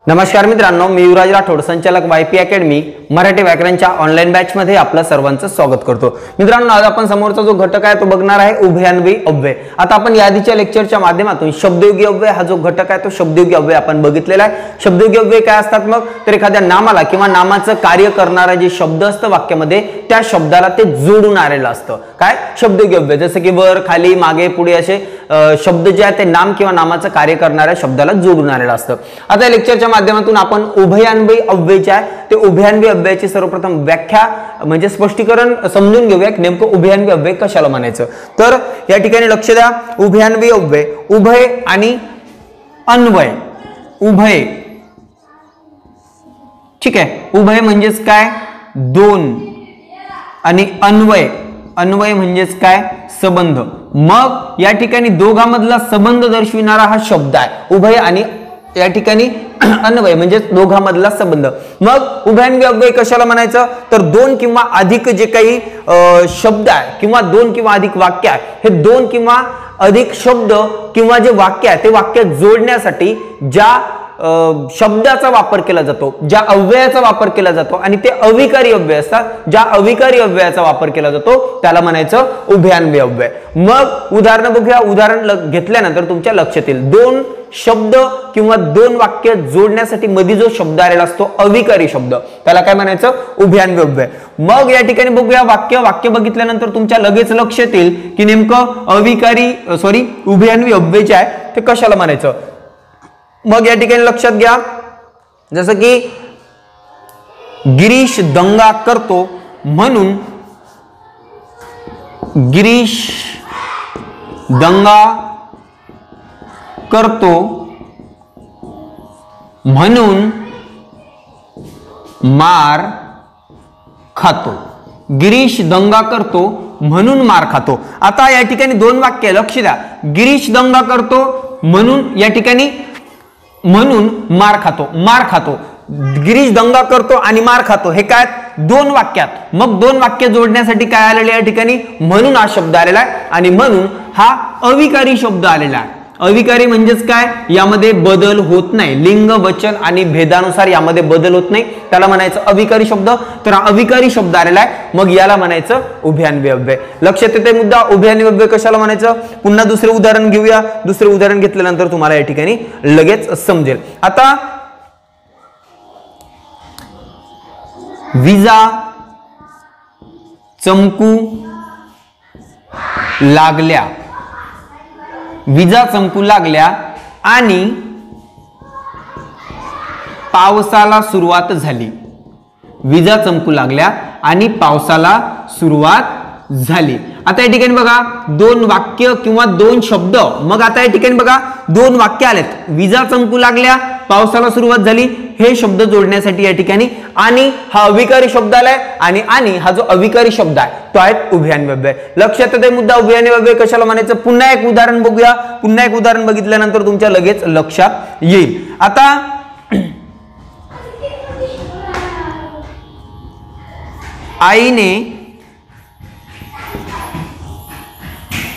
नमस्कार मित्रांनो, मी युवराज राठोड, संचालक YP academy Marathi व्याकरणच्या online batch मध्ये आपलं सर्वांचं स्वागत करतो। मित्रांनो, आज आपण समोरचा जो घटक आहे तो बघणार आहे उभयान्वयी अव्यय। आता आपण यादीच्या लेक्चरच्या माध्यमातून शब्दयोगी अव्यय हा जो घटक आहे तो शब्दयोगी अव्यय आपण बघितलेला आहे। शब्दयोगी अव्यय काय असतात मग तर एखाद्या नामाला किंवा नामाचं कार्य करणारा जे शब्द असतं वाक्यामध्ये त्या शब्दाला ते जोडून आलेलं असतं। काय शब्दयोगी अव्यय, जसं की वर, खाली, मागे, पुढे असे शब्द जे आहेत ते नाम किंवा नामाचं कार्य करणाऱ्या शब्दाला जोडून आलेलं असतं। आता लेक्चरच्या माध्यमातून आपण उभयान्वयी अव्यय जे आहे ते उभयान्वयी अव्ययाची सर्वप्रथम व्याख्या म्हणजे स्पष्टीकरण समजून घेऊया की नेमकं उभयान्वयी अव्यय कशाला म्हणायचं। तर या ठिकाणी लक्ष द्या, उभयान्वयी अव्यय उभय आणि अन्वय। उभय, ठीक आहे, उभय म्हणजेच काय दोन, आणि अन्वय, अन्वय म्हणजेच काय संबंध। मग या ठिकाणी दोघांमधला संबंध दर्शविणारा हा शब्द आहे उभय, आणि या ठिकाणी अन्वय म्हणजे दोघांमधला संबंध। मग उभयान्वयी अव्यय कशाला म्हणायचं तर दोन किंवा अधिक जे काही शब्द आहे किंवा दोन किंवा अधिक वाक्य आहे, हे दोन किंवा अधिक शब्द किंवा जे वाक्य आहे ते वाक्य जोडण्यासाठी ज्या शब्दाचा वापर केला जातो, ज्या अव्ययाचा वापर केला जातो आणि ते अविकारी अव्यय असतात, ज्या अविकारी अव्ययाचा वापर केला जातो त्याला म्हणायचं उभयान्वयी अव्यय। मग उदाहरण बघूया, उदाहरण घेतल्यानंतर तुमच्या लक्षात येईल दोन शब्द किंवा दोन वाक्य जोडण्यासाठी मध्ये जो शब्द आलेला असतो अविकारी शब्द त्याला काय म्हणायचं उभयान्वयी अव्यय। मग या ठिकाणी बघूया वाक्य बघितल्यानंतर तुमच्या लगेच लक्षात येईल की नेमकं उभयान्वयी अव्यय जे आहे ते कशाला म्हणायचं। मग या ठिकाणी लक्षात घ्या, जसं की गिरीश दंगा करतो म्हणून गिरीश दंगा करतो म्हणून मार खातो। गिरीश दंगा करतो म्हणून मार खातो। आता या ठिकाणी दोन वाक्य लक्ष द्या, गिरीश दंगा करतो म्हणून या ठिकाणी म्हणून मार खातो, मार खातो, गिरीश दंगा करतो आणि मार खातो हे काय दोन वाक्यात। मग दोन वाक्य जोडण्यासाठी काय आलेले या ठिकाणी म्हणून हा शब्द आलेला आहे, आणि म्हणून हा अविकारी शब्द आलेला आहे। अविकारी म्हणजेच काय, यामध्ये बदल होत नाही, लिंग वचन आणि भेदानुसार यामध्ये बदल होत नाही, त्याला म्हणायचं अविकारी शब्द। तर हा अविकारी शब्द आलेला आहे, मग याला म्हणायचं उभयान्वयी अव्यय। लक्षात येते मुद्दा, उभयान्वयी अव्यय कशाला म्हणायचं। पुन्हा दुसरे उदाहरण घेऊया, दुसरे उदाहरण घेतल्यानंतर तुम्हाला या ठिकाणी लगेच समजेल। आता विजा चमकू लागल्या, विजा चमकू लागल्या आणि पावसाला सुरुवात झाली। विजा चमकू लागल्या आणि पावसाला सुरुवात झाली। आता या ठिकाणी बघा दोन वाक्य किंवा दोन शब्द, मग आता या ठिकाणी बघा दोन वाक्य आलेत, विजा चमकू लागल्या, पावसाला सुरुवात झाली, हे शब्द जोडण्यासाठी या ठिकाणी आणि हा अविकारी शब्द आलाय, आणि हा जो अविकारी शब्द आहे तो आहे उभयान्वयी अव्यय। लक्षात येते मुद्दा, उभयान्वयी अव्यय कशाला म्हणायचं। पुन्हा एक उदाहरण बघूया, पुन्हा एक उदाहरण बघितल्यानंतर तुमच्या लगेच लक्षात येईल। आता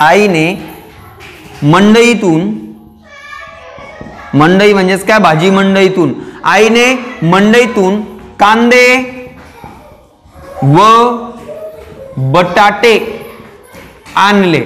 आईने मंडईतून, मंडई म्हणजेच काय भाजी मंडईतून, आईने मंडईतून कांदे व बटाटे आणले।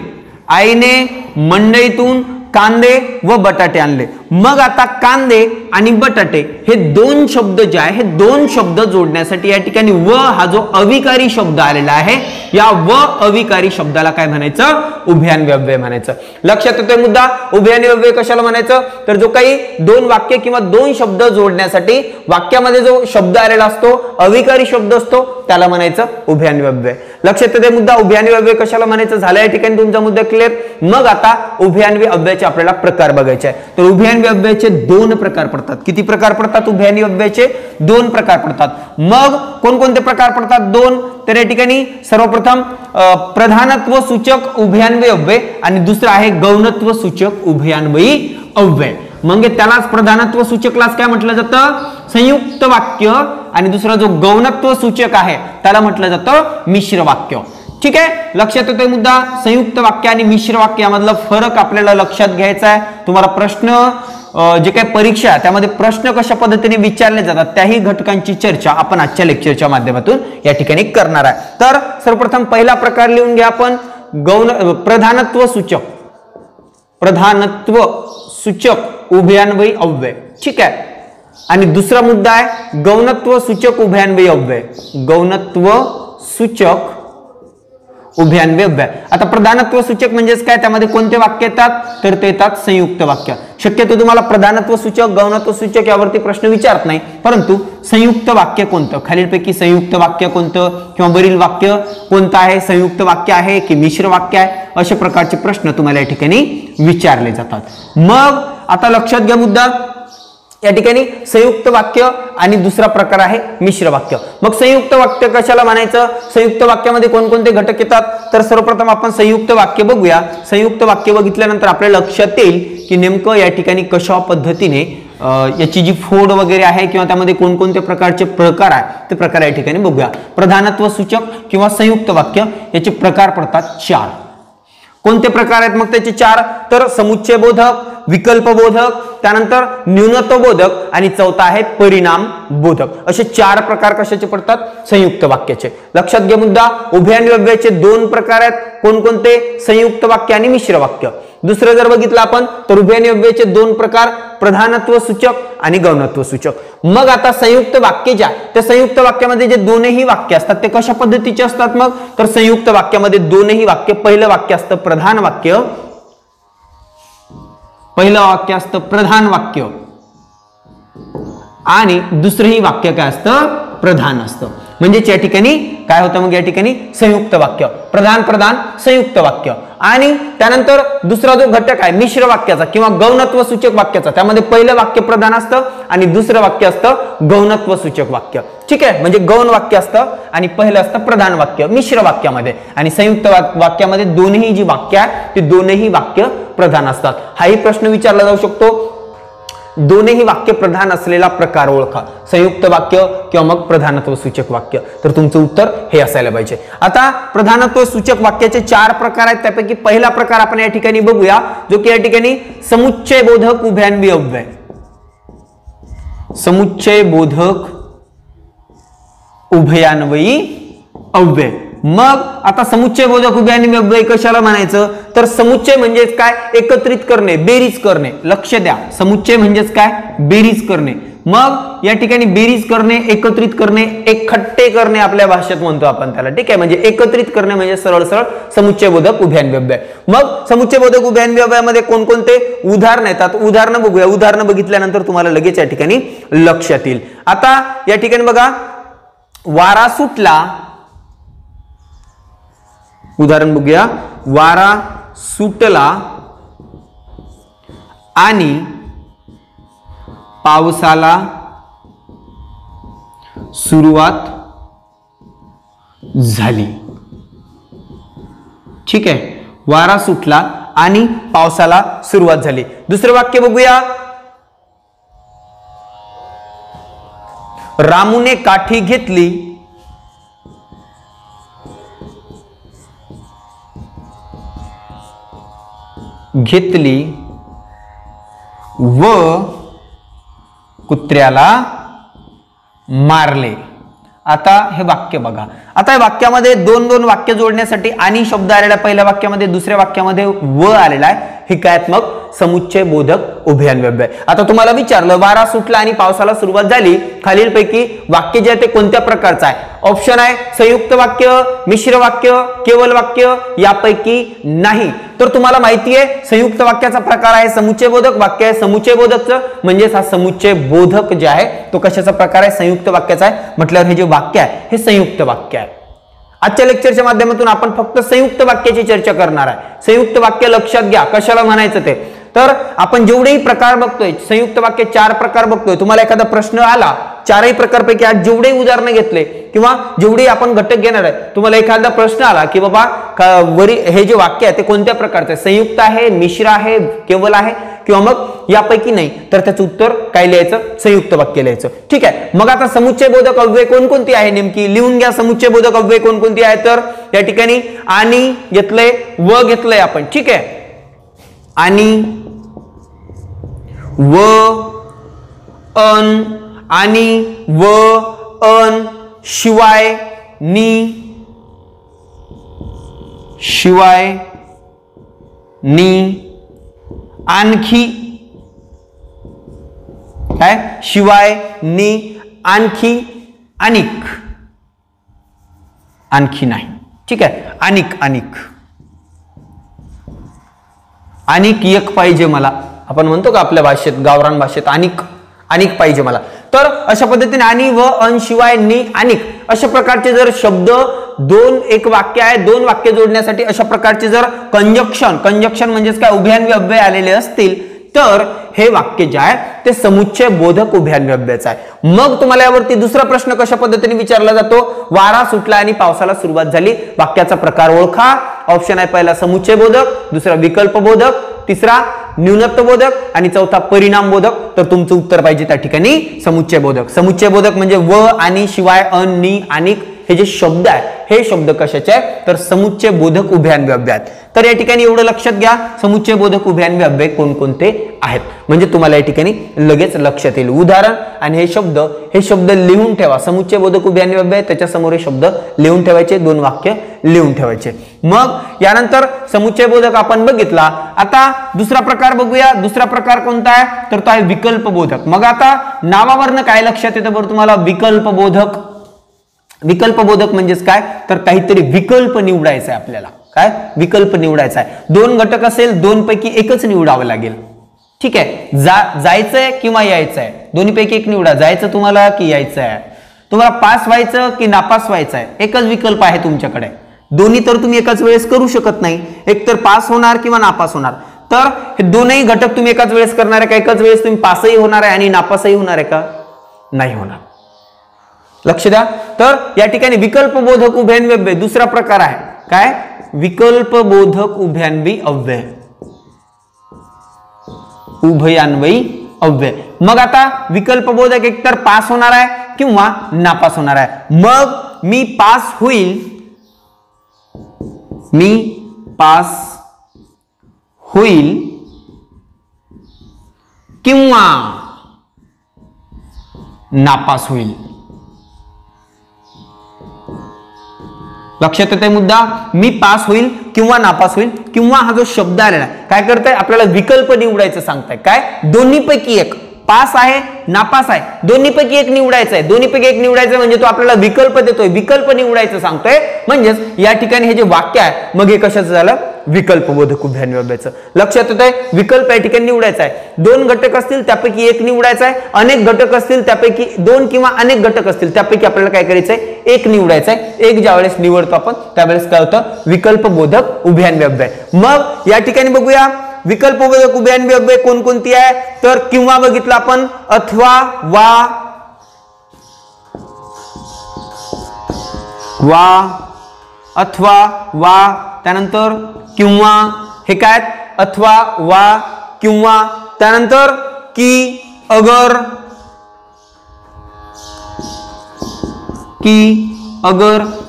आईने मंडईतून कांदे व बटाटे आणले। मग आता कांदे आणि बटाटे हे दोन शब्द जे आहे, हे दोन शब्द जोडण्यासाठी या ठिकाणी व हा जो अविकारी शब्द आलेला आहे, या व अविकारी शब्दाला काय म्हणायचं उभयान्वयी अव्यय म्हणायचं। लक्षात येतोय मुद्दा, उभयान्वयी अव्यय कशाला म्हणायचं तर जो काही दोन वाक्य किंवा दोन शब्द जोडण्यासाठी वाक्यामध्ये जो शब्द आलेला असतो अविकारी शब्द असतो त्याला म्हणायचं उभयान्वयी अव्यय। लक्षात येते मुद्दा, उभयान्वयी अव्यय कशाला म्हणायचं झालं, या ठिकाणी तुमचा मुद्दा क्लिअर। मग आता उभयान्वयी अव्ययाचे आपल्याला प्रकार बघायचे आहे। तर उभयान्वयी अव्ययाचे दोन प्रकार पडतात। किती प्रकार पडतात उभयान्वयी अव्ययाचे? दोन प्रकार पडतात। मग कोणकोणते प्रकार पडतात दोन, तर या ठिकाणी सर्वप्रथम प्रधानत्व सूचक उभयान्वयी अव्यय आणि दुसरं आहे गौणत्व सूचक उभयान्वयी अव्यय। मग त्यालाच प्रधानत्व सूचकलाच काय म्हटलं जातं संयुक्त वाक्य, आणि दुसरा जो गौणत्व सूचक आहे त्याला म्हटलं जातं मिश्र वाक्य। ठीक आहे, लक्षात येतोय मुद्दा। संयुक्त वाक्य आणि मिश्र वाक्य यामधला फरक आपल्याला लक्षात घ्यायचा आहे। तुम्हाला प्रश्न जे काही परीक्षा त्यामध्ये प्रश्न कशा पद्धतीने विचारले जातात त्याही घटकांची चर्चा आपण आजच्या लेक्चरच्या माध्यमातून या ठिकाणी करणार आहे. तर सर्वप्रथम पहिला प्रकार लिहून घ्या आपण, प्रधानत्व सूचक उभयान्वयी अव्यय. ठीक आहे. आणि दुसरा मुद्दा आहे गौणत्व सूचक उभयान्वयी अव्यय. गौणत्व सूचक उभयान्वयी अव्यय. आता प्रधानत्व सूचक म्हणजेच काय, त्यामध्ये कोणते वाक्य येतात, तर ते येतात संयुक्त वाक्य. शक्यतो तुम्हाला प्रधानत्व सूचक, गौणत्व सूचक यावरती प्रश्न विचारत नाही, परंतु संयुक्त वाक्य कोणतं, खालीलपैकी संयुक्त वाक्य कोणतं किंवा वरील वाक्य कोणतं आहे, संयुक्त वाक्य आहे की मिश्र वाक्य आहे, अशा प्रकारचे प्रश्न तुम्हाला या ठिकाणी विचारले जातात. मग आता लक्षात घ्या मुद्दा, या ठिकाणी संयुक्त वाक्य आणि दुसरा प्रकार आहे मिश्र वाक्य. मग संयुक्त वाक्य कशाला म्हणायचं, संयुक्त वाक्यामध्ये कोणकोणते घटक येतात, तर सर्वप्रथम आपण संयुक्त वाक्य बघूया. संयुक्त वाक्य बघितल्यानंतर आपल्या लक्षात येईल की नेमकं या ठिकाणी कशा पद्धतीने याची जी फोड वगैरे आहे किंवा त्यामध्ये कोणकोणते प्रकारचे प्रकार आहे ते प्रकार या ठिकाणी बघूया. प्रधानत्व सूचक किंवा संयुक्त वाक्य याचे प्रकार पडतात 4. कोणते प्रकार आहेत मग त्याचे 4, तर समुच्चय बोधक, विकल्प बोधक, त्यानंतर न्यूनत्व बोधक आणि चौथा आहे परिणाम बोधक. असे 4 प्रकार कशाचे पडतात, संयुक्त वाक्याचे. लक्षात घ्या मुद्दा, उभयान्वयी अव्ययाचे 2 प्रकार आहेत. कोणकोणते, संयुक्त वाक्य आणि मिश्र वाक्य. दुसरं जर बघितलं आपण तर उभयान्वयी अव्ययाचे 2 प्रकार, प्रधानत्व सूचक आणि गौणत्व सूचक. मग आता संयुक्त वाक्य ज्या, त्या संयुक्त वाक्यामध्ये जे दोनही वाक्य असतात ते कशा पद्धतीचे असतात मग, तर संयुक्त वाक्यामध्ये दोनही वाक्य, पहिलं वाक्य असतं प्रधान वाक्य, पहिलं वाक्य असतं प्रधान वाक्य आणि दुसरंही वाक्य काय असतं, प्रधान असतं. म्हणजे या ठिकाणी काय होतं मग, या ठिकाणी संयुक्त वाक्य, प्रधान प्रधान संयुक्त वाक्य. आणि त्यानंतर दुसरा जो घटक आहे मिश्र वाक्याचा किंवा गौणत्व सूचक वाक्याचा, त्यामध्ये पहिलं वाक्य प्रधान असतं आणि दुसरं वाक्य असतं गौणत्व सूचक वाक्य. ठीक आहे, म्हणजे गौण वाक्य असतं आणि पहिलं असतं प्रधान वाक्य मिश्र वाक्यामध्ये. आणि संयुक्त वाक्यामध्ये दोन्ही जी वाक्य आहे ते दोन्ही वाक्य प्रधान असतात. हाही प्रश्न विचारला जाऊ शकतो, दोन्ही वाक्य प्रधान असलेला प्रकार ओळखा, संयुक्त वाक्य किंवा मग प्रधानत्व सूचक वाक्य. तर तुमचं उत्तर हे असायला पाहिजे. आता प्रधानत्व सूचक वाक्याचे 4 प्रकार आहेत. त्यापैकी पहिला प्रकार आपण या ठिकाणी बघूया, जो की या ठिकाणी समुच्चय बोधक उभयान्वयी अव्यय. समुच्चय बोधक उभयान्वयी अव्यय. मग आता समुच्चय बोधक उभयान्वयी अव्यय कशाला म्हणायचं, तर समुच्चय म्हणजेच काय, एकत्रित करणे, बेरीज करणे. लक्ष द्या, समुच्चय म्हणजेच काय, बेरीज करणे. मग या ठिकाणी बेरीज करणे, एकत्रित करणे, एकखट्टे करणे आपल्या भाषेत म्हणतो आपण त्याला. ठीक आहे, म्हणजे एकत्रित करणे म्हणजे सरळ सरळ समुच्चय बोधक उभयान्वयी अव्यय. मग समुच्चय बोधक उभयान्वयी अव्ययामध्ये कोणकोणते उदाहरण येतात, उदाहरणं बघूया. उदाहरणं बघितल्यानंतर तुम्हाला लगेच या ठिकाणी लक्षात येईल. आता या ठिकाणी बघा, वारा सुटला, उदाहरण बघूया, वारा सुटला आणि पावसाला सुरुवात झाली. ठीक आहे, वारा सुटला आणि पावसाला सुरुवात झाली. दुसरं वाक्य बघूया, रामूने काठी घेतली व कुत्र्याला मारले. आता हे वाक्य बघा. आता या वाक्यामध्ये दोन वाक्य जोडण्यासाठी आणि शब्द आलेला, पहिल्या वाक्यामध्ये, दुसऱ्या वाक्यामध्ये व आलेला आहे. हे काय मग, समुच्चय बोधक उभयान्वयी अव्यय. आता तुम्हाला विचारलं वारा सुटला आणि पावसाला सुरुवात झाली, खालीलपैकी वाक्य जे आहे ते कोणत्या प्रकारचं आहे. ऑप्शन आहे संयुक्त वाक्य, मिश्र वाक्य, केवल वाक्य, यापैकी नाही. तर तुम्हाला माहिती आहे संयुक्त वाक्याचा प्रकार आहे समुच्चय बोधक वाक्य आहे. समुच्चय बोधकचं म्हणजेच हा समुच्चय बोधक जे आहे तो कशाचा प्रकार आहे, संयुक्त वाक्याचा आहे. म्हटल्यावर हे जे वाक्य आहे हे संयुक्त वाक्य आहे. आजच्या लेक्चरच्या माध्यमातून आपण फक्त संयुक्त वाक्याची चर्चा करणार आहे. संयुक्त वाक्य लक्षात घ्या कशाला म्हणायचं ते. तर आपण जेवढेही प्रकार बघतोय, संयुक्त वाक्य 4 प्रकार बघतोय. तुम्हाला एखादा प्रश्न आला, 4ही प्रकारपैकी आज जेवढे उदाहरणं घेतले किंवा जेवढे आपण घटक घेणार आहे, तुम्हाला एखादा प्रश्न आला की बाबा हे जे वाक्य आहे ते कोणत्या प्रकारचं आहे, संयुक्त आहे, मिश्र आहे, केवल आहे किंवा मग यापैकी नाही, तर त्याचं उत्तर काय लिहायचं, संयुक्त वाक्य लिहायचं. ठीक आहे. मग आता समुच्चय बोधक अव्यय कोणकोणती आहे नेमकी लिहून घ्या. समुच्चय बोधक अव्यय कोणकोणती आहे, तर या ठिकाणी आणि घेतलंय, व घेतलंय आपण. ठीक आहे, आणि व अन आणि व अन शिवाय नी आणखी काय शिवाय नी आणखी आणखी नाही. ठीक आहे. आणिक एक पाहिजे मला, आपण म्हणतो का आपल्या भाषेत, गावरान भाषेत आणिक पाहिजे मला. तर अशा पद्धतीने आणि व अन शिवाय नी आणिक अशा प्रकारचे जर शब्द एक वाक्य आहे, दोन वाक्य जोडण्यासाठी अशा प्रकारचे जर कंजक्शन म्हणजेच काय उभयान्वी अव्यय आलेले असतील तर हे वाक्य जे आहे ते समुच्चय बोधक उभयान्वी अव्ययाचं आहे. मग तुम्हाला यावरती दुसरा प्रश्न कशा पद्धतीने विचारला जातो, वारा सुटला आणि पावसाला सुरुवात झाली, वाक्याचा प्रकार ओळखा. ऑप्शन आहे पहिला समुच्चय बोधक, दुसरा विकल्प बोधक, तिसरा न्यूनत्व बोधक आणि चौथा परिणाम बोधक. तर तुमचं उत्तर पाहिजे त्या ठिकाणी समुच्चय बोधक म्हणजे व आणि शिवाय अन नी आणिक हे जे शब्द आहे हे शब्द कशाचे आहे तर समुच्चय बोधक उभयान्वी अव्यय आहेत. तर या ठिकाणी एवढं लक्षात घ्या समुच्चय बोधक उभयान्वी अव्यय कोणकोणते आहेत, म्हणजे तुम्हाला या ठिकाणी लगेच लक्षात येईल. उदाहरण आणि हे शब्द लिहून ठेवा. समुच्चय बोधक उभयान्वी अव्यय त्याच्या समोर हे शब्द लिहून ठेवायचे, दोन वाक्य लिहून ठेवायचे. मग यानंतर समुच्चय बोधक आपण बघितला. आता दुसरा प्रकार बघूया. दुसरा प्रकार कोणता आहे तर तो आहे विकल्प बोधक. मग आता नावावरनं काय लक्षात येतं बरं तुम्हाला, विकल्प बोधक म्हणजेच काय तर काहीतरी विकल्प निवडायचा आहे आपल्याला. काय विकल्प निवडायचा आहे, दोन घटक असेल, दोन पैकी एकच निवडावं लागेल. ठीक आहे. जायचंय किंवा यायचंय, दोन्हीपैकी एक निवडा. जायचं तुम्हाला की यायचं आहे, तुम्हाला पास व्हायचं की नापास व्हायचं आहे, एकच विकल्प आहे तुमच्याकडे. दोन्ही तर तुम्ही एकाच वेळेस करू शकत नाही, एक तर पास होणार किंवा नापास होणार. तर हे दोनही घटक तुम्ही एकाच वेळेस करणार आहे का, एकाच वेळेस तुम्ही पासही होणार आहे आणि नापासही होणार आहे का, नाही होणार. लक्ष द्या. तर या ठिकाणी विकल्प बोधक उभयान्वी अव्यय दुसरा प्रकार आहे. काय विकल्प बोधक उभयान्वी अव्यय. मग आता विकल्प बोधक एकतर पास होणार आहे किंवा नापास होणार आहे. मग मी पास होईल किंवा नापास होईल. लक्षात येते मुद्दा, मी पास होईल किंवा नापास होईल. किंवा हा जो शब्द आलेला काय करताय आपल्याला विकल्प निवडायचं सांगताय. काय दोन्हीपैकी एक, पास आहे नापास आहे, दोन्हीपैकी एक निवडायचं आहे. दोन्हीपैकी एक निवडायचं म्हणजे तो आपल्याला विकल्प देतोय, विकल्प निवडायचं सांगतोय. म्हणजेच या ठिकाणी हे जे वाक्य आहे मग हे कशाचं झालं, विकल्प बोधक उभयान्वी अव्ययाचं. लक्षात येतंय, विकल्प या ठिकाणी निवडायचा आहे. दोन घटक असतील त्यापैकी एक निवडायचा आहे, अनेक घटक असतील त्यापैकी दोन किंवा अनेक घटक असतील त्यापैकी आपल्याला काय करायचंय, एक निवडायचा आहे. एक ज्या वेळेस निवडतो आपण त्यावेळेस काय होतं, विकल्प बोधक उभयान्वी अव्यय. मग या ठिकाणी बघूया विकल्प बोधक उभयान्वी अव्यय कोणकोणती आहे तर किंवा बघितलं आपण, अथवा, वा, त्यानंतर किंवा, हे काय अथवा, वा, किंवा, त्यानंतर की, अगर,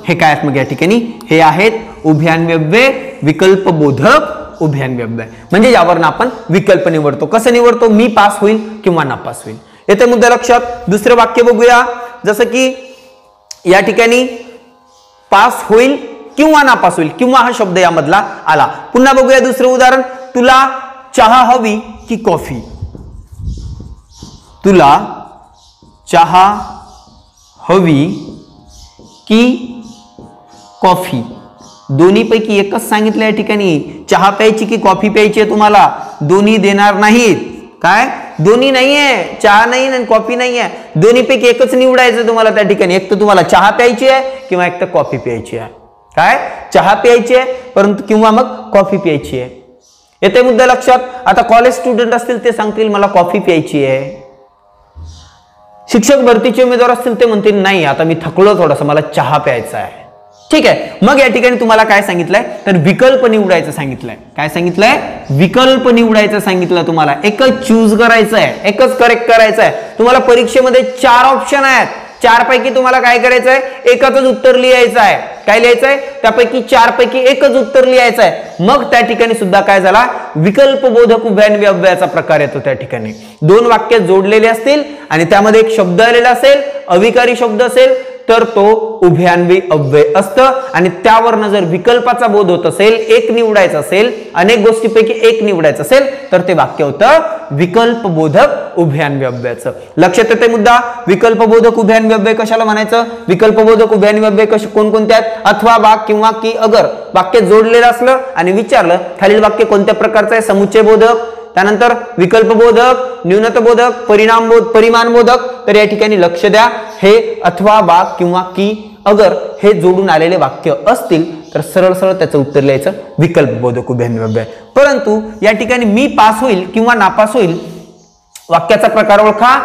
हे काय आहेत मग या ठिकाणी, हे आहेत उभयान्वी अव्यय, विकल्प बोधक उभयान्वी अव्यय. म्हणजे यावरून आपण विकल्प निवडतो. कसं निवडतो, मी पास होईल किंवा नापास होईल. येते मुद्दा लक्षात. दुसरं वाक्य बघूया. जसं की या ठिकाणी पास होईल किंवा नापास होईल, किंवा हा शब्द यामधला आला. पुन्हा बघूया दुसरं उदाहरण, तुला चहा हवी की कॉफी. तुला चहा हवी की कॉफी, दोन्हीपैकी एकच सांगितलं या ठिकाणी. चहा प्यायची की कॉफी प्यायची आहे तुम्हाला, दोन्ही देणार नाहीत. काय दोन्ही नाहीये, चहा नाही आणि कॉफी नाहीये, दोन्हीपैकी एकच निवडायचं तुम्हाला त्या ठिकाणी. एक तर तुम्हाला चहा प्यायची आहे किंवा एक तर कॉफी प्यायची आहे. काय चहा प्यायची आहे परंतु किंवा मग कॉफी प्यायची आहे. येते मुद्दा लक्षात. आता कॉलेज स्टुडंट असतील ते सांगतील मला कॉफी प्यायची आहे. शिक्षक भरतीचे उमेदवार असतील ते म्हणतील नाही आता मी थकलो थोडासा, मला चहा प्यायचा आहे. ठीक आहे. मग या ठिकाणी तुम्हाला काय सांगितलंय तर विकल्प निवडायचं सांगितलंय. काय सांगितलंय, विकल्प निवडायचं सांगितलं तुम्हाला. एकच चूज करायचं आहे, एकच करेक्ट करायचं आहे. तुम्हाला परीक्षेमध्ये 4 ऑप्शन आहेत, 4 पैकी तुम्हाला काय करायचं आहे, एकाच उत्तर लिहायचं आहे. काय लिहायचंय, त्यापैकी 4 पैकी एकच उत्तर लिहायचं आहे. मग त्या ठिकाणी सुद्धा काय झाला, विकल्पबोधक उभयान्वी अव्ययाचा प्रकार येतो. त्या ठिकाणी 2 वाक्य जोडलेले असतील आणि त्यामध्ये एक शब्द आलेला असेल, अविकारी शब्द असेल, तर तो उभयान्वी अव्यय असतं. आणि त्यावरनं जर विकल्पाचा बोध होत असेल, एक निवडायचं असेल, अनेक गोष्टीपैकी एक निवडायचं असेल, तर ते वाक्य होतं विकल्पबोधक उभयान्वी अव्ययाचं. लक्षात येते मुद्दा. विकल्पबोधक उभयान्वी अव्यय कशाला म्हणायचं, विकल्पबोधक उभयान्वी अव्यय कसे कोणकोणते आहेत, अथवा वा किंवा की अगर वाक्य जोडलेलं असलं आणि विचारलं खालील वाक्य कोणत्या प्रकारचं आहे, समुच्चय बोधक, त्यानंतर विकल्पबोधक, न्यूनतबोधक, परिमाणबोधक, तर या ठिकाणी लक्ष द्या, हे अथवा वा किंवा की अगर हे जोडून आलेले वाक्य असतील तर सरळ सरळ त्याचं उत्तर लिहायचं विकल्पबोधक उभयान्वी अव्यय. परंतु या ठिकाणी मी पास होईल किंवा नापास होईल, वाक्याचा प्रकार ओळखा.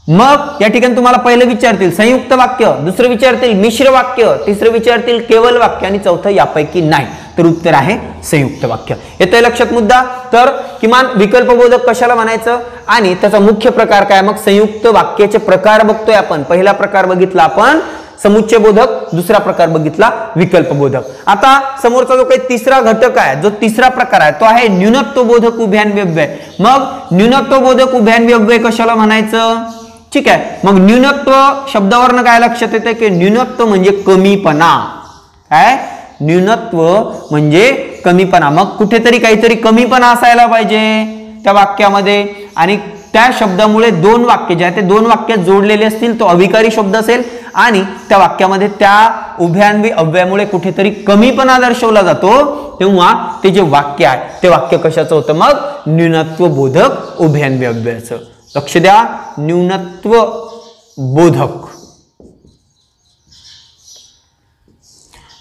मग या ठिकाणी तुम्हाला पहिलं विचारतील संयुक्त वाक्य, दुसरं विचारतील मिश्र वाक्य, तिसरं विचारतील केवल वाक्य आणि चौथं यापैकी नाही, तर उत्तर आहे संयुक्त वाक्य. येतंय लक्षात मुद्दा. तर किमान विकल्पबोधक कशाला म्हणायचं आणि त्याचा मुख्य प्रकार काय, मग संयुक्त वाक्याचे प्रकार बघतोय आपण. पहिला प्रकार बघितला आपण समुच्चय बोधक, दुसरा प्रकार बघितला विकल्पबोधक. आता समोरचा जो काही तिसरा घटक आहे, जो तिसरा प्रकार आहे, तो आहे न्यूनत्वबोधक उभयान्वी अव्यय. मग न्यूनत्वबोधक उभयान्वी अव्यय कशाला म्हणायचं, ठीक आहे. मग न्यूनत्व शब्दावरनं काय लक्षात येतं की न्यूनत्व म्हणजे कमीपणा. काय, न्यूनत्व म्हणजे कमीपणा. मग कुठेतरी काहीतरी कमीपणा असायला पाहिजे त्या वाक्यामध्ये, आणि त्या शब्दामुळे 2 वाक्य जे आहे ते 2 वाक्य जोडलेले असतील, तो अविकारी शब्द असेल आणि त्या वाक्यामध्ये त्या उभयान्वी अव्ययामुळे कुठेतरी कमीपणा दर्शवला जातो, तेव्हा ते जे वाक्य आहे ते वाक्य कशाचं होतं, मग न्यूनत्वबोधक उभयान्वी अव्ययाचं. लक्ष द्या, न्यूनत्व बोधक,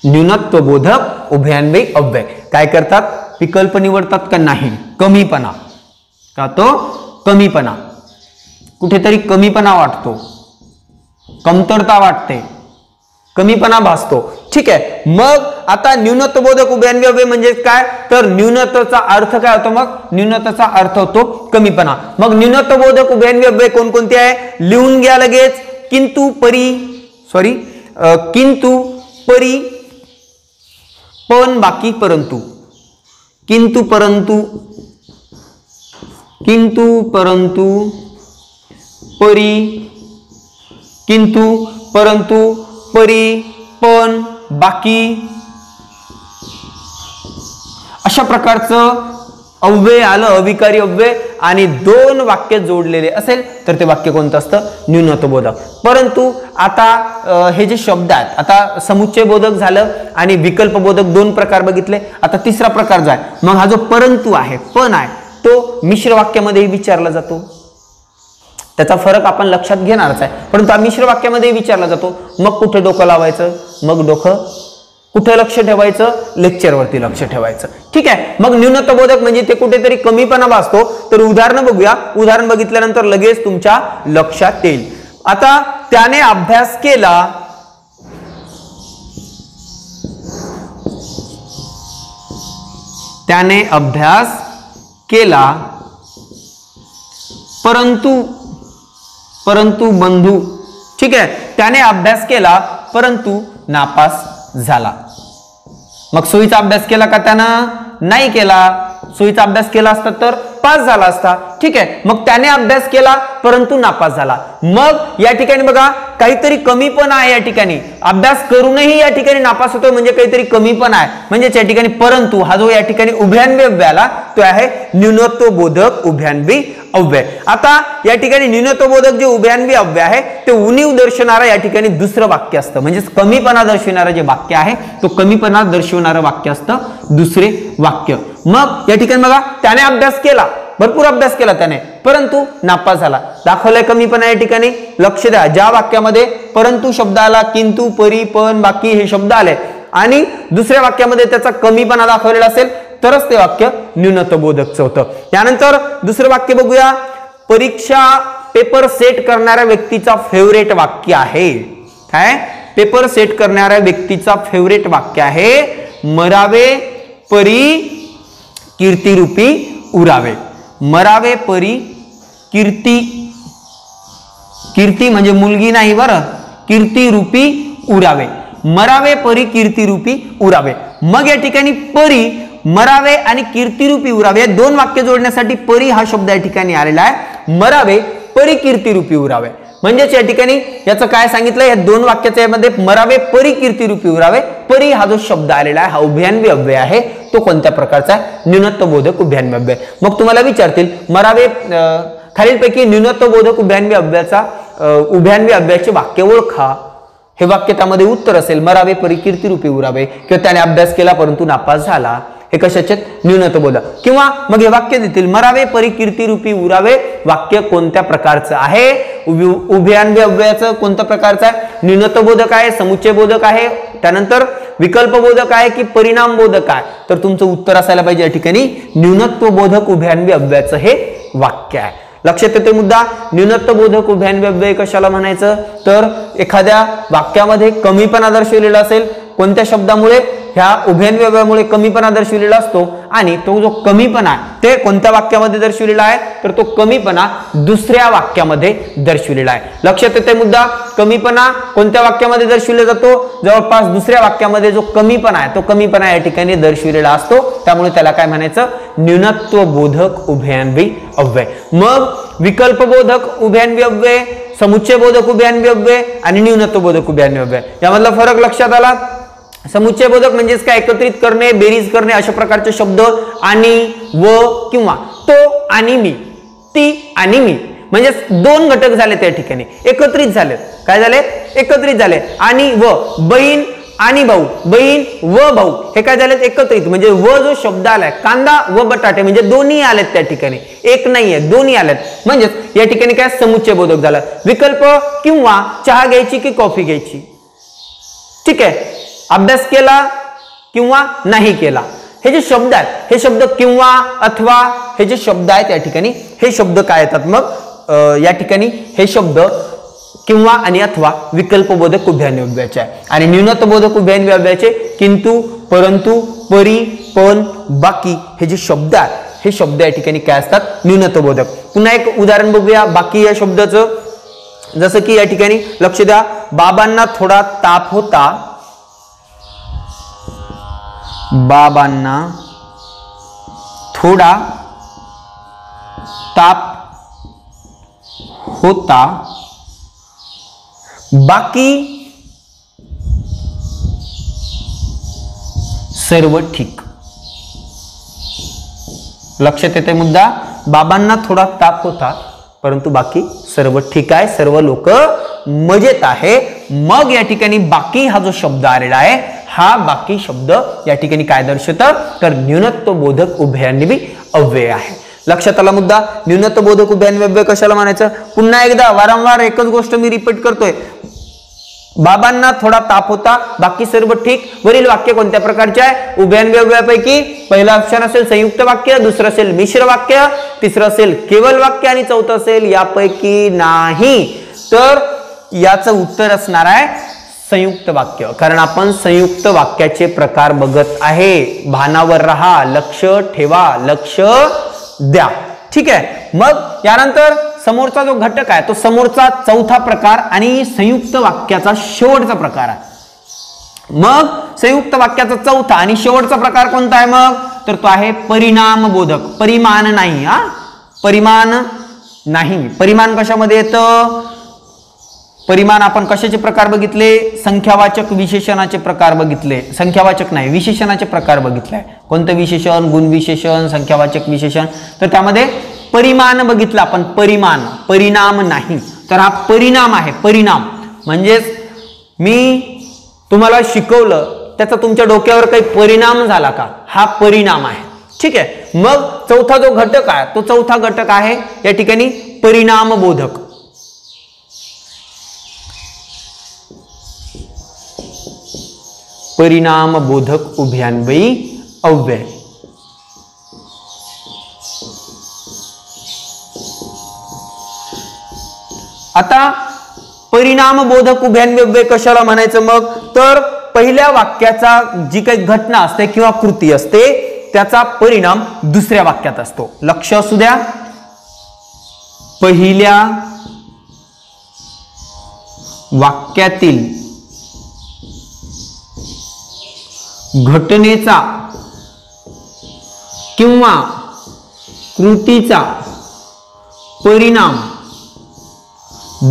न्यूनत्वबोधक उभयान्वी अव्यय काय करतात, विकल्प निवडतात का नाही, कमीपणा, का तो कमीपणा, कुठेतरी कमीपणा वाटतो, कमतरता वाटते, कमीपणा भासतो. ठीक आहे. मग आता न्यूनत्वबोधक उभयान्वी अव्यय म्हणजे काय, तर न्यूनत्वाचा अर्थ काय होतो, मग न्यूनत्वाचा अर्थ होतो कमीपणा. मग न्यूनत्वबोधक उभयान्वी अव्यय कोणकोणते आहे, लिहून घ्या लगेच. किंतु परी, किंतु परी, पण बाकी परंतु, किंतु परंतु, किंतु परंतु, परी, किंतु परंतु, परी, पण, बाकी, अशा प्रकारचं अव्यय आलं, अविकारी अव्यय, आणि 2 वाक्य जोडलेले असेल तर ते वाक्य कोणतं असतं, न्यूनत्वबोधक. परंतु आता हे जे शब्द आहेत, आता समुच्चय बोधक झालं आणि विकल्पबोधक 2 प्रकार बघितले. आता तिसरा प्रकार जो आहे, मग हा जो परंतु आहे, पण आहे, तो मिश्र वाक्यामध्ये विचारला जातो. त्याचा फरक आपण लक्षात घेणारच आहे, परंतु हा मिश्र वाक्यामध्ये विचारला जातो. मग कुठे डोकं लावायचं, मग डोकं कुठे लक्ष ठेवायचं, लेक्चरवरती लक्ष ठेवायचं. ठीक आहे. मग न्यूनत्वबोधक म्हणजे ते कुठेतरी कमीपणा भासतो. तर उदाहरण बघूया. उदाहरण बघितल्यानंतर लगेच तुमच्या लक्षात येईल. आता त्याने अभ्यास केला, त्याने अभ्यास केला, परंतु, परंतु बंधू, ठीक आहे, त्याने अभ्यास केला परंतु नापास झाला. मग सोयीचा अभ्यास केला का त्यानं, नाही केला. सोयीचा अभ्यास केला असता तर पास झाला असता. ठीक आहे. मग त्याने अभ्यास केला परंतु नापास झाला. मग या ठिकाणी बघा काहीतरी कमी पण आहे, या ठिकाणी अभ्यास करूनही या ठिकाणी नापास होतोय म्हणजे काहीतरी कमी पण आहे. म्हणजे या ठिकाणी परंतु हा जो या ठिकाणी उभयान्वी अव्यय आला तो आहे न्यूनत्वबोधक उभयान्वी अव्यय. आता या ठिकाणी न्यूनत्वबोधक जे उभयान्वी अव्यय आहे ते उणीव दर्शवणारा या ठिकाणी दुसरं वाक्य असतं. म्हणजे कमीपणा दर्शवणारं जे वाक्य आहे तो कमीपणा दर्शवणारं वाक्य असतं दुसरे वाक्य. मग या ठिकाणी बघा त्याने अभ्यास केला, भरपूर अभ्यास केला त्याने, परंतु नापास झाला. दाखवलाय कमीपणा या ठिकाणी. लक्ष द्या, ज्या वाक्यामध्ये परंतु शब्द आला, किंतु, परी, पण, बाकी हे शब्द आले आणि दुसऱ्या वाक्यामध्ये त्याचा कमीपणा दाखवलेला असेल तरच ते वाक्य न्यूनत्वबोधकचं होतं. त्यानंतर दुसरं वाक्य बघूया. परीक्षा पेपर सेट करणाऱ्या व्यक्तीचा फेवरेट वाक्य आहे. काय, पेपर सेट करणाऱ्या व्यक्तीचा फेवरेट वाक्य आहे मरावे परी कीर्तिरूपी उरावे. मरावे परी कीर्ती, कीर्ती म्हणजे मुलगी नाही बरं, कीर्तिरूपी उरावे. मरावे परी कीर्तिरूपी उरावे. मग या ठिकाणी परी, मरावे आणि कीर्तिरूपी उरावे या दोन वाक्य जोडण्यासाठी परी हा शब्द या ठिकाणी आलेला आहे. मरावे परी कीर्तिरूपी उरावे म्हणजेच या ठिकाणी याचं काय सांगितलं, या दोन वाक्याच्या यामध्ये मरावे परी कीर्तिरूपी उरावे, परी हा जो शब्द आलेला आहे हा उभयान्वी अव्यय आहे. तो कोणत्या प्रकारचा आहे? न्यूनत्व बोधक उभयान्वी अव्यय. मग तुम्हाला विचारतील मरावे खालीलपैकी न्यूनत्व बोधक उभयान्वी अव्ययाचे वाक्य ओळखा. हे वाक्य त्यामध्ये उत्तर असेल मरावे परी कीर्तिरूपी उरावे, किंवा त्याने अभ्यास केला परंतु नापास झाला, हे कशाचे? न्यूनत्व बोधक. किंवा मग हे वाक्य देतील मरावे परी कीर्तिरूपी उरावे वाक्य कोणत्या प्रकारचं आहे? उभयान्वी अव्ययाचं कोणत्या प्रकारचं आहे? न्यूनत्व बोधक आहे, समुच्चय बोधक आहे, त्यानंतर विकल्प बोधक आहे की परिणाम बोधक आहे? तर तुमचं उत्तर असायला पाहिजे या ठिकाणी न्यूनत्व बोधक उभयान्वी अव्ययाचं हे वाक्य आहे. लक्षात येते मुद्दा? न्यूनत्व बोधक उभयान्वी अव्यय कशाला म्हणायचं? तर एखाद्या वाक्यामध्ये कमीपणा दर्शवलेला असेल, कोणत्या शब्दामुळे? ह्या उभयान्वी अव्ययामुळे कमीपणा दर्शवलेला असतो, आणि तो जो कमीपणा आहे ते कोणत्या वाक्यामध्ये दर्शवलेला आहे? तर तो कमीपणा दुसऱ्या वाक्यामध्ये दर्शवलेला आहे. लक्षात येते मुद्दा? कमीपणा कोणत्या वाक्यामध्ये दर्शविला जातो? जवळपास दुसऱ्या वाक्यामध्ये जो कमीपणा आहे तो कमीपणा या ठिकाणी दर्शविलेला असतो, त्यामुळे त्याला काय म्हणायचं? न्यूनत्व बोधक उभयान्वी अव्यय. मग विकल्प बोधक उभयान्वी अव्यय, समुच्चय बोधक उभयान्वी अव्यय आणि न्यूनत्व बोधक उभयान्वी अव्यय यामधला फरक लक्षात आला? समुच्चय बोधक म्हणजेच काय? एकत्रित करणे, बेरीज करणे अशा प्रकारचे शब्द. आणि, व, किंवा तो आणि मी, ती आणि मी म्हणजे दोन घटक झाले त्या ठिकाणी एकत्रित झाले. काय झाले? एकत्रित झाले. आणि व, बहीण आणि भाऊ, बहीण व भाऊ हे काय झाले? एकत्रित. म्हणजे व जो शब्द आलाय, कांदा व बटाटे म्हणजे दोन्ही आलेत त्या ठिकाणी, एक नाहीये, दोन्ही आलेत. म्हणजेच या ठिकाणी काय? समुच्चय बोधक झाला. विकल्प किंवा चहा घ्यायची की कॉफी घ्यायची, ठीक आहे, अभ्यास केला किंवा नाही केला, हे जे शब्द आहेत हे शब्द किंवा अथवा हे जे शब्द आहेत या ठिकाणी हे शब्द काय येतात? मग या ठिकाणी हे शब्द किंवा आणि अथवा विकल्प बोधक उभयान्वी अव्ययाचे आहे. आणि न्यूनत्व बोधक उभयान्वी अव्ययाचे किंतु, परंतु, परी, पण, बाकी हे जे शब्द आहेत हे शब्द या ठिकाणी काय असतात? न्यूनत्व बोधक. पुन्हा एक उदाहरण बघूया बाकी या शब्दाचं. जसं की या ठिकाणी लक्ष द्या, बाबांना थोडा ताप होता, बाबांना थोडा ताप होता, बाकी सर्व ठीक. लक्षात येते मुद्दा? बाबांना थोडा ताप होता परंतु बाकी सर्व ठीक आहे, सर्व लोक मजेत आहे. मग या ठिकाणी बाकी हा जो शब्द आलेला आहे हा बाकी शब्द या ठिकाणी काय दर्शवतं? तर न्यूनत्व बोधक उभयान्वी अव्यय आहे. लक्षात आला मुद्दा? न्यूनत्व बोधक उभयान्वी अव्यय कशाला म्हणायचं? पुन्हा एकदा वारंवार एकच गोष्ट मी रिपीट करतोय. बाबांना थोडा ताप होता, बाकी सर्व ठीक. वरील वाक्य कोणत्या प्रकारचे आहे? उभयान्वी अव्ययापैकी पहिला ऑप्शन असेल संयुक्त वाक्य, दुसरं असेल मिश्र वाक्य, तिसरं असेल केवल वाक्य आणि चौथं असेल यापैकी नाही. तर याचं उत्तर असणार आहे संयुक्त वाक्य, कारण आपण संयुक्त वाक्याचे प्रकार बघत आहे. भानावर राहा, लक्ष ठेवा, लक्ष द्या, ठीक आहे. मग यानंतर समोरचा जो घटक आहे तो समोरचा चौथा प्रकार आणि संयुक्त वाक्याचा शेवटचा प्रकार आहे. मग संयुक्त वाक्याचा चौथा आणि शेवटचा प्रकार कोणता आहे? मग तर तो आहे परिणाम बोधक. परिमाण नाही, हा परिमाण नाही. परिमाण कशामध्ये येतं? परिमाण आपण कशाचे प्रकार बघितले? संख्यावाचक विशेषणाचे प्रकार बघितले. संख्यावाचक नाही, विशेषणाचे प्रकार बघितले. कोणतं विशेषण? गुण विशेषण, संख्यावाचक विशेषण. तर त्यामध्ये परिमाण बघितलं आपण, परिमाण, परिणाम नाही. तर हा परिणाम आहे. परिणाम म्हणजेच मी तुम्हाला शिकवलं त्याचा तुमच्या डोक्यावर काही परिणाम झाला का? हा परिणाम आहे, ठीक आहे. मग चौथा जो घटक आहे तो चौथा घटक आहे या ठिकाणी परिणाम बोधक. परिणाम बोधक उभयान्वी अव्यय. आता परिणाम बोधक उभयान्वी अव्यय कशाला म्हणायचं? मग तर पहिल्या वाक्याचा जी काही घटना असते किंवा कृती असते त्याचा परिणाम दुसऱ्या वाक्यात असतो. लक्ष असू द्या, पहिल्या वाक्यातील घटनेचा किंवा कृतीचा परिणाम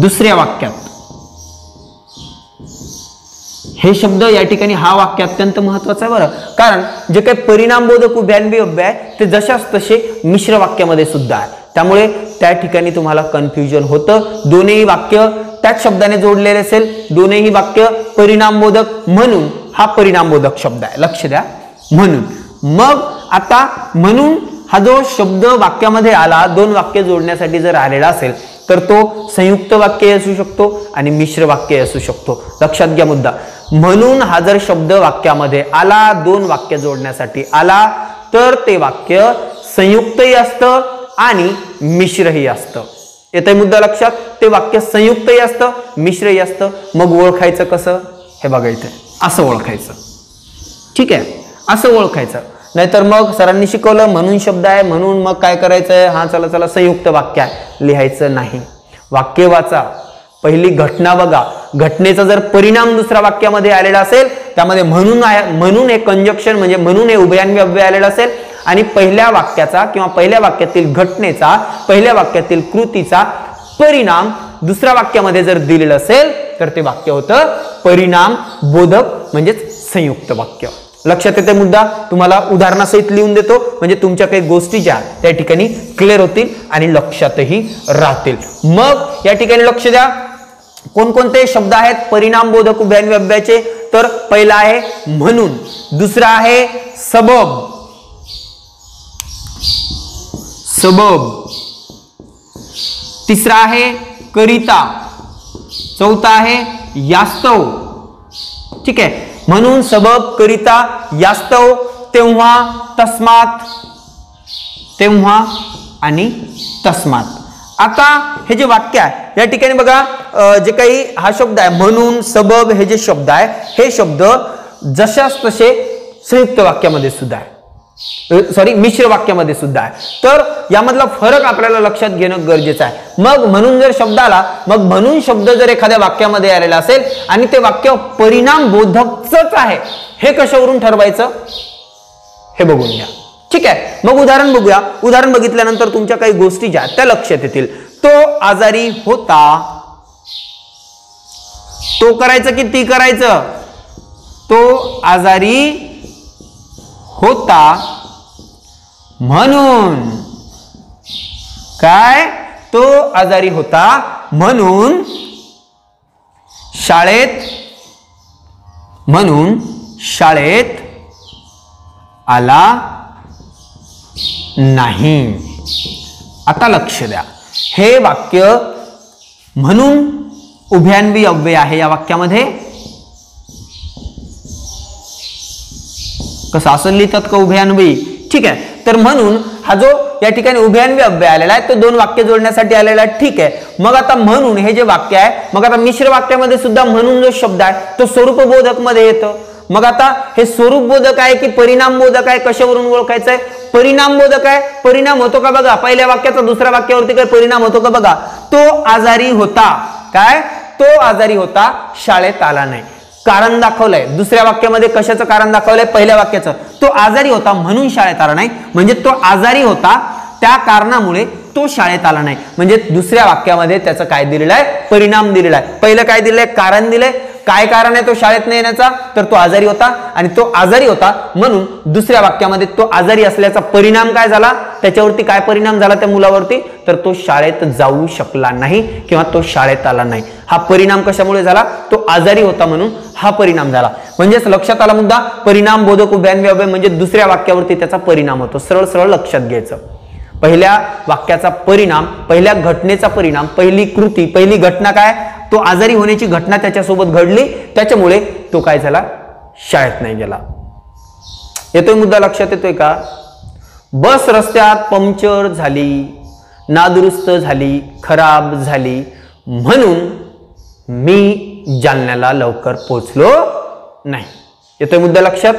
दुसऱ्या वाक्यात, हे शब्द या ठिकाणी हा वाक्य अत्यंत महत्वाचा आहे बरं, कारण जे काही परिणामबोधक उभयान्वी अव्यय आहे ते जशाच तसे मिश्र वाक्यामध्ये सुद्धा आहे, त्यामुळे त्या ठिकाणी तुम्हाला कन्फ्युजन होतं. दोन्ही वाक्य त्याच शब्दाने जोडलेले असेल, दोन्ही वाक्य परिणामबोधक, म्हणून हा परिणामबोधक शब्द आहे, लक्ष द्या. म्हणून मग आता म्हणून हा जो शब्द वाक्यामध्ये आला, दोन वाक्य जोडण्यासाठी जर आलेला असेल तर तो संयुक्त वाक्य असू शकतो आणि मिश्र वाक्य असू शकतो. लक्षात घ्या मुद्दा. म्हणून हा जर शब्द वाक्यामध्ये आला, दोन वाक्य जोडण्यासाठी आला, तर ते वाक्य संयुक्तही असतं आणि मिश्रही असतं. येतंय मुद्दा लक्षात. ते वाक्य संयुक्तही असतं, मिश्रही असतं. मग ओळखायचं कसं, हे बघा इथे असं ओळखायचं. ठीक आहे, असं ओळखायचं. नाहीतर मग सरांनी शिकवलं म्हणून शब्द आहे, म्हणून मग काय करायचंय, हा चला चला संयुक्त वाक्य आहे, लिहायचं नाही. वाक्य वाचा, पहिली घटना बघा. घटनेचा जर परिणाम दुसऱ्या वाक्यामध्ये आलेला असेल, त्यामध्ये म्हणून हे कंजक्शन म्हणजे म्हणून हे उभयान्वी अव्यय आलेला असेल, आणि पहिल्या वाक्याचा किंवा पहिल्या वाक्यातील घटनेचा, पहिल्या वाक्यातील कृतीचा परिणाम दुसऱ्या वाक्यामध्ये जर दिलेलं असेल तर ते वाक्य होतं परिणाम बोधक म्हणजेच संयुक्त वाक्य. लक्षात येते मुद्दा. तुम्हाला उदाहरणासहित लिहून देतो म्हणजे तुमच्या काही गोष्टी ज्या त्या ठिकाणी क्लिअर होतील आणि लक्षातही राहतील. मग या ठिकाणी लक्ष द्या, कोणकोणते शब्द आहेत परिणाम बोधक उभयान्वी अव्ययाचे. तर पहिला आहे म्हणून, दुसरा आहे सबब, तिसरा आहे करिता, चौथा आहे यास्तव. ठीक आहे, म्हणून सबब करिता यास्तव तेव्हा तस्मात, तेव्हा आणि तस्मात. आता हे जे वाक्य आहे या ठिकाणी बघा, जे काही हा शब्द आहे म्हणून सबब, हे जे शब्द आहे हे शब्द जशाच तसे संयुक्त वाक्यामध्ये सुद्धा आहे, सॉरी मिश्र वाक्यामध्ये सुद्धा आहे. तर यामधला फरक आपल्याला लक्षात घेणं गरजेचं आहे. मग म्हणून जर शब्द आला, मग म्हणून शब्द जर एखाद्या वाक्यामध्ये आलेला असेल आणि ते वाक्य परिणाम बोधकच आहे, हे कशावरून ठरवायचं हे बघून घ्या. ठीक आहे, मग उदाहरण बघूया. उदाहरण बघितल्यानंतर तुमच्या काही गोष्टी ज्या त्या लक्षात येतील. तो आजारी होता, तो करायचं की ती करायचं, तो आजारी होता म्हणून काय, तो आजारी होता म्हणून शाळेत आला नाही. आता लक्ष द्या, हे वाक्य म्हणून उभयान्वी अव्यय आहे. या वाक्यामध्ये कसं असं लिहितात का उभयान्वी? ठीक आहे, तर म्हणून हा जो या ठिकाणी उभयान्वी अव्यय आलेला आहे तो दोन वाक्य जोडण्यासाठी आलेला आहे. ठीक आहे, मग आता म्हणून हे जे वाक्य आहे, मग आता मिश्र वाक्यामध्ये सुद्धा म्हणून जो शब्द आहे तो स्वरूप बोधक मध्ये येतो. मग आता हे स्वरूप बोधक आहे की परिणाम बोधक आहे, कशावरून ओळखायचं आहे? परिणाम बोधक आहे. परिणाम होतो का बघा, पहिल्या वाक्याचा दुसऱ्या वाक्यावरती काही परिणाम होतो का बघा. तो आजारी होता, काय, तो आजारी होता, शाळेत आला नाही. कारण दाखवलंय दुसऱ्या वाक्यामध्ये, कशाचं कारण दाखवलंय, पहिल्या वाक्याचं. तो आजारी होता म्हणून शाळेत आला नाही, म्हणजे तो आजारी होता त्या कारणामुळे तो शाळेत आला नाही. म्हणजे दुसऱ्या वाक्यामध्ये त्याचं काय दिलेलं आहे, परिणाम दिलेला आहे. पहिलं काय दिलंय, कारण दिलंय. काय कारण आहे तो शाळेत नाही येण्याचा, तर तो आजारी होता, आणि तो आजारी होता म्हणून दुसऱ्या वाक्यामध्ये तो आजारी असल्याचा परिणाम काय झाला, त्याच्यावरती काय परिणाम झाला त्या मुलावरती, तर तो शाळेत जाऊ शकला नाही किंवा तो शाळेत आला नाही. हा परिणाम कशामुळे झाला, तो आजारी होता म्हणून हा परिणाम झाला. म्हणजेच लक्षात आला मुद्दा, परिणाम बोधक उभयान्वी अव्यय म्हणजे दुसऱ्या वाक्यावरती त्याचा परिणाम होतो. सरळ सरळ लक्षात घ्यायचं. पहिल्या वाक्याचा परिणाम, पहिल्या घटनेचा परिणाम, पहिली कृती, पहिली घटना काय, तो आजारी होण्याची घटना त्याच्यासोबत घडली, त्याच्यामुळे तो काय झाला, शाळेत नाही गेला. येतोय मुद्दा, लक्षात येतोय का? बस रस्त्यात पंक्चर झाली, नादुरुस्त झाली, खराब झाली म्हणून मी जालन्याला लवकर पोहोचलो नाही. येतोय मुद्दा लक्षात?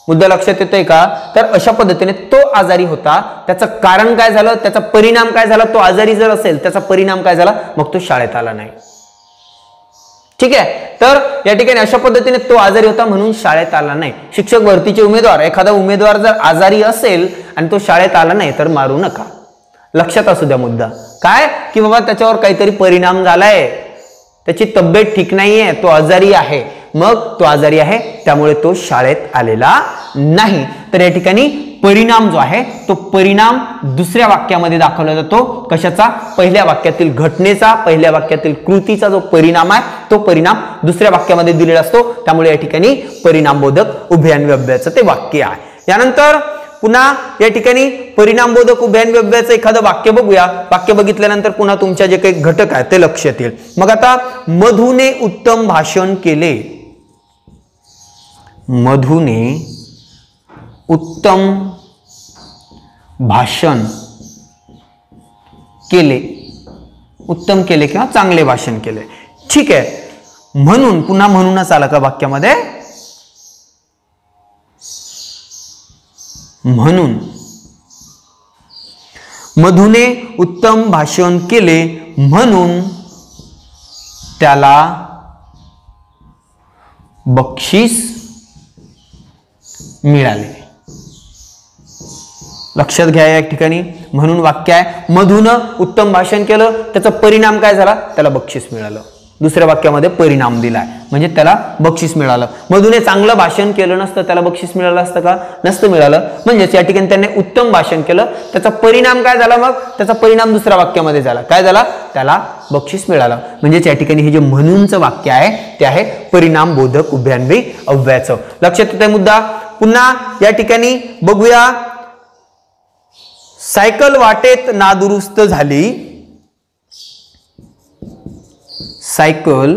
मुद्दा लक्षात येतोय का? तर अशा पद्धतीने तो आजारी होता, त्याचं कारण काय झालं, त्याचा परिणाम काय झाला, तो आजारी जर असेल त्याचा परिणाम काय झाला, मग तो शाळेत आला नाही. ठीक आहे. तर या ठिकाणी अशा पद्धतीने तो आजारी होता म्हणून शाळेत आला नाही. शिक्षक भरतीचे उमेदवार, एखादा उमेदवार जर आजारी असेल आणि तो शाळेत आला नाही तर मारू नका. लक्षात असू द्या मुद्दा काय, की बाबा त्याच्यावर काहीतरी परिणाम झालाय, त्याची तब्येत ठीक नाहीये, तो आजारी आहे, मग तो आजारी आहे त्यामुळे तो शाळेत आलेला नाही. तर या ठिकाणी परिणाम जो आहे तो परिणाम दुसऱ्या वाक्यामध्ये दाखवला जातो. कशाचा? पहिल्या वाक्यातील घटनेचा, पहिल्या वाक्यातील कृतीचा जो परिणाम आहे तो परिणाम दुसऱ्या वाक्यामध्ये दिलेला असतो. त्यामुळे या ठिकाणी परिणामबोधक उभयान्वी अव्ययाचं ते वाक्य आहे. यानंतर पुन्हा या ठिकाणी परिणामबोधक उभयान्वी अव्ययाचं एखादं वाक्य बघूया. वाक्य बघितल्यानंतर पुन्हा तुमच्या जे काही घटक आहेत ते लक्षात येईल. मग आता मधूने उत्तम भाषण केले. मधूने उत्तम भाषण केले, उत्तम केले किंवा चांगले भाषण केले. ठीक आहे. म्हणून पुन्हा म्हणूनच आलं का वाक्यामध्ये? म्हणून मधूने उत्तम भाषण केले म्हणून त्याला बक्षीस मिळाले. लक्षात घ्या या ठिकाणी म्हणून वाक्य आहे. मधून उत्तम भाषण केलं, त्याचा परिणाम काय झाला? त्याला बक्षीस मिळालं. दुसऱ्या वाक्यामध्ये परिणाम दिलाय म्हणजे त्याला बक्षीस मिळालं. मधूने चांगलं भाषण केलं नसतं त्याला बक्षीस मिळालं असतं का? नसतं मिळालं. म्हणजेच या ठिकाणी त्याने उत्तम भाषण केलं, त्याचा परिणाम काय झाला? मग त्याचा परिणाम दुसऱ्या वाक्यामध्ये झाला. काय झाला? त्याला बक्षीस मिळालं. म्हणजेच या ठिकाणी हे जे म्हणूनचं वाक्य आहे ते आहे परिणामबोधक उभयान्वी अव्ययाचं. लक्षात येतोय मुद्दा? पुन्हा या ठिकाणी बघूया. सायकल वाटेत नादुरुस्त झाली. सायकल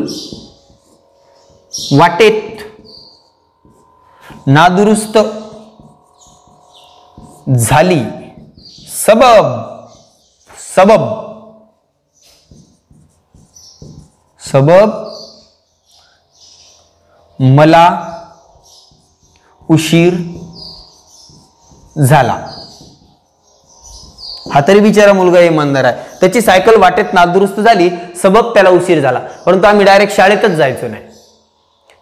वाटेत नादुरुस्त झाली. सबब, सबब, सबब मला उशीर झाला. हा तरी बिचारा मुलगा इमानदार आहे. त्याची सायकल वाटेत नादुरुस्त झाली, सबब त्याला उशीर झाला. परंतु आम्ही डायरेक्ट शाळेतच जायचो नाही.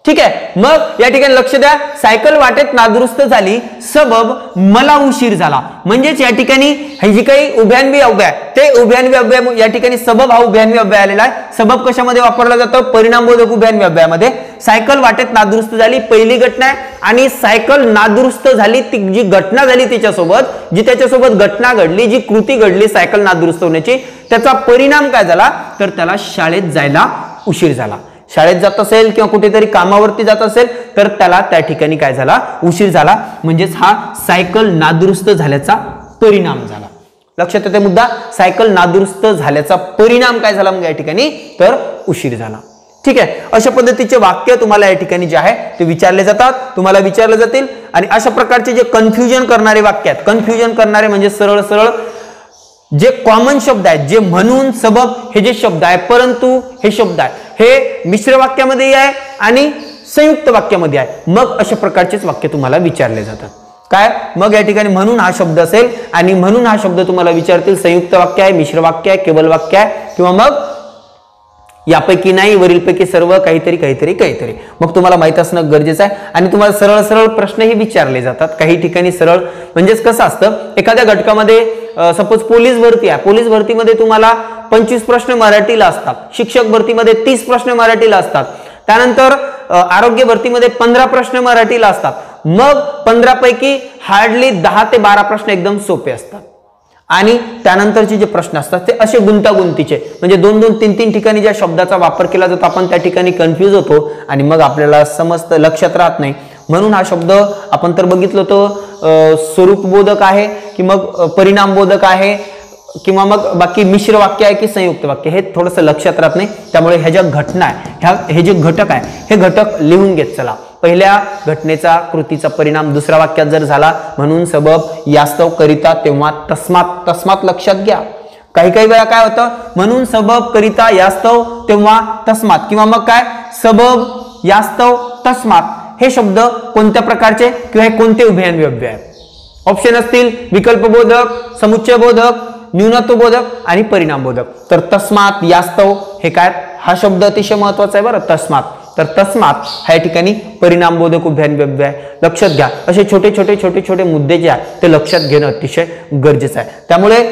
ठीक आहे. मग या ठिकाणी लक्ष द्या. सायकल वाटेत नादुरुस्त झाली, सबब मला उशीर झाला. म्हणजेच या ठिकाणी हे जी काही उभयान्वी अव्यय ते उभयान्वी अव्यय या ठिकाणी सबब हा उभयान्वी अव्यय आलेला आहे. सबब कशामध्ये वापरला जातो? परिणामबोधक उभयान्वी अव्ययामध्ये. सायकल वाटेत नादुरुस्त झाली पहिली घटना आहे आणि सायकल नादुरुस्त झाली ती जी घटना झाली तिच्यासोबत, जी त्याच्यासोबत घटना घडली, जी कृती घडली सायकल नादुरुस्त होण्याची, त्याचा परिणाम काय झाला? तर त्याला शाळेत जायला उशीर झाला. शाळेत जात असेल किंवा कुठेतरी कामावरती जात असेल तर त्याला त्या ठिकाणी काय झाला? उशीर झाला. म्हणजेच हा सायकल नादुरुस्त झाल्याचा परिणाम झाला. लक्षात येते मुद्दा? सायकल नादुरुस्त झाल्याचा परिणाम काय झाला मग या ठिकाणी? तर उशीर झाला. ठीक आहे. अशा पद्धतीचे वाक्य तुम्हाला या ठिकाणी जे आहे ते विचारले जातात, तुम्हाला विचारले जातील. आणि अशा प्रकारचे जे कन्फ्युजन करणारे वाक्य आहेत, कन्फ्युजन करणारे म्हणजे सरळ सरळ जे कॉमन शब्द आहेत, जे म्हणून, सबब हे जे शब्द आहे, परंतु हे शब्द आहे, हे मिश्र वाक्यामध्ये आहे आणि संयुक्त वाक्यामध्ये आहे. मग अशा प्रकारचेच वाक्य तुम्हाला विचारले जातात. काय? मग या ठिकाणी म्हणून हा शब्द असेल आणि म्हणून हा शब्द तुम्हाला विचारतील. संयुक्त वाक्य आहे, मिश्र वाक्य आहे, केवल वाक्य आहे किंवा मग यापैकी नाही, वरीलपैकी सर्व, काहीतरी काहीतरी काहीतरी. मग तुम्हाला माहित असणं गरजेचं आहे. आणि तुम्हाला सरळ सरळ प्रश्नही विचारले जातात. काही ठिकाणी सरळ म्हणजेच कसं असतं, एखाद्या घटकामध्ये सपोज पोलीस भरती आहे, पोलीस भरतीमध्ये तुम्हाला 25 प्रश्न मराठीला असतात, शिक्षक भरतीमध्ये 30 प्रश्न मराठीला असतात, त्यानंतर आरोग्य भरतीमध्ये 15 प्रश्न मराठीला असतात. मग 15 पैकी हार्डली 10 ते 12 प्रश्न एकदम सोपे असतात आणि त्यानंतरचे जे प्रश्न असतात ते असे गुंतागुंतीचे, म्हणजे 2-2, 3-3 ठिकाणी ज्या शब्दाचा वापर केला जातो आपण त्या ठिकाणी कन्फ्यूज होतो आणि मग आपल्याला समजतं, लक्षात राहत नाही. म्हणून हा शब्द आपण तर बघितलं तो स्वरूपबोधक आहे की मग परिणामबोधक आहे किंवा मग बाकी मिश्र वाक्य आहे की संयुक्त वाक्य, हे थोडंसं लक्षात राहत नाही. त्यामुळे ह्या ज्या घटना आहे, हे जे घटक आहे हे घटक लिहून घेत चला. पहिल्या घटनेचा कृतीचा परिणाम दुसऱ्या वाक्यात जर झाला, म्हणून, सबब, यास्तव, करिता, तेव्हा, तस्मात. तस्मात लक्षात घ्या. काही काही वेळा काय होतं, म्हणून, सबब, करिता, यास्तव, तेव्हा, तस्मात किंवा मग काय सबब, यास्तव, तस्मात हे शब्द कोणत्या प्रकारचे किंवा हे कोणते उभयान्वी अव्यय आहेत? ऑप्शन असतील विकल्पबोधक, समुच्चयबोधक, न्यूनत्वबोधक आणि परिणामबोधक. तर तस्मात, यास्तव हे काय हा शब्द अतिशय महत्वाचा आहे बरं, तस्मात. तर तस्मात हा या ठिकाणी परिणामबोधक उभयन व्यव्यय आहे. लक्षात घ्या, असे छोटे छोटे मुद्दे जे आहेत ते लक्षात घेणं अतिशय गरजेचं आहे. त्यामुळे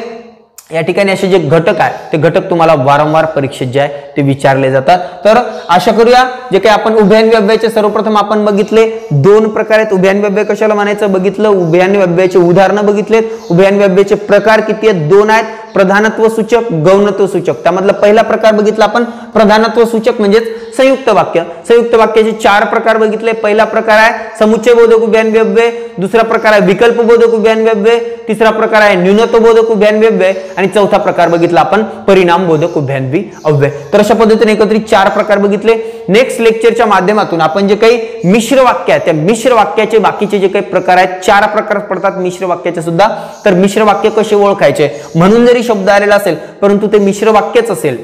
या ठिकाणी असे जे घटक आहे ते घटक तुम्हाला वारंवार परीक्षेत जे आहे ते विचारले जातात. तर आशा करूया जे काही आपण उभयन व्यव्ययाचे सर्वप्रथम आपण बघितले दोन प्रकार आहेत. उभयन व्यव्यय कशाला म्हणायचं बघितलं, उभयन व्यव्ययाचे उदाहरणं बघितलेत, उभयन व्यव्ययाचे प्रकार किती आहेत, दोन आहेत, प्रधानत्व सूचक, गौणत्व सूचक. त्यामधला पहिला प्रकार बघितला आपण प्रधानत्व सूचक म्हणजेच संयुक्त वाक्य. संयुक्त वाक्याचे चार प्रकार बघितले. पहिला प्रकार आहे समुच्चय बोधक उभयन व्यव्यय, दुसरा प्रकार आहे विकल्प बोधक उभयन व्यव्यय, तिसरा प्रकार आहे न्यूनत्व बोधक उभयन व्यव्यय आणि चौथा प्रकार बघितला आपण परिणाम बोधक उभयन अव्यय. तर अशा पद्धतीने एकत्रित चार प्रकार बघितले. नेक्स्ट लेक्चरच्या माध्यमातून आपण जे काही मिश्र वाक्य आहे त्या मिश्र वाक्याचे बाकीचे जे काही प्रकार आहेत, चार प्रकार पडतात मिश्र वाक्याचे सुद्धा. तर मिश्र वाक्य कसे ओळखायचे, म्हणून जरी शब्द आलेला असेल परंतु ते मिश्र वाक्यच असेल.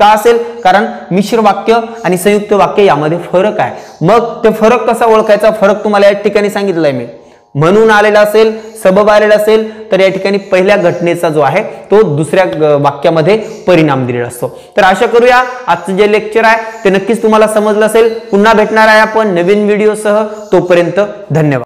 का असेल, कारण मिश्र वाक्य आणि संयुक्त वाक्य यामध्ये फरक आहे. मग ते फरक कसा ओळखायचा, फरक तुम्हाला या ठिकाणी सांगितलंय मी. म्हणून आलेला असेल, सबब आलेला असेल तर या ठिकाणी पहिल्या घटनेचा जो आहे तो दुसऱ्या वाक्यामध्ये परिणाम दिलेला असतो. तर आशा करूया आजचं जे लेक्चर आहे ते नक्कीच तुम्हाला समजलं असेल. पुन्हा भेटणार आहे आपण नवीन व्हिडिओसह. तोपर्यंत धन्यवाद.